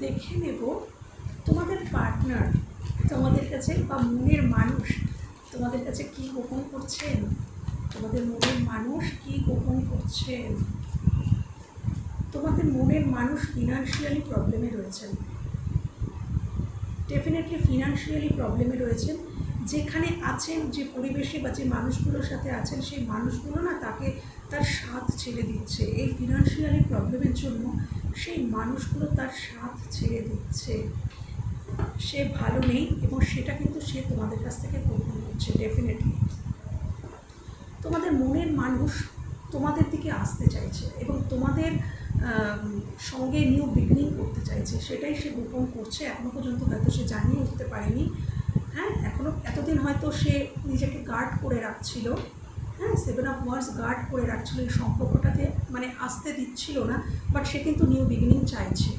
দেখে নেব তোমাদের পার্টনার তোমাদের কাছে বা মনের মানুষ তোমাদের কাছে কি গোপন করছেন। তোমাদের মনের মানুষ কি গোপন করছেন। তোমাদের মনের মানুষ ফিনান্সিয়ালি প্রবলেমে রয়েছেন, ডেফিনেটলি ফিনান্সিয়ালি প্রবলেমে রয়েছেন। যেখানে আছেন, যে পরিবেশে বা যে মানুষগুলোর সাথে আছেন, সেই মানুষগুলো না তাকে তার স্বাদ ছেড়ে দিচ্ছে। এই ফিনান্সিয়ালি প্রবলেমের জন্য সেই মানুষগুলো তার স্বাদ ছেড়ে দিচ্ছে। সে ভালো নেই এবং সেটা কিন্তু সে তোমাদের কাছ থেকে গোপন করছে। ডেফিনেটলি তোমাদের মনের মানুষ তোমাদের দিকে আসতে চাইছে এবং তোমাদের সঙ্গে নিউ বিগিনিং করতে চাইছে, সেটাই সে গোপন করছে। এখনও পর্যন্ত হয়তো সে জানিয়ে উঠতে পারেনি। হ্যাঁ, এখনও এতদিন হয়তো সে নিজেকে গার্ড করে রাখছিল। হ্যাঁ, 7 অফ ওয়ান্ডস গার্ড করে রাখছিল, এই সম্পর্কটাতে মানে আসতে দিচ্ছিল না, বাট সে কিন্তু নিউ বিগিনিং চাইছে।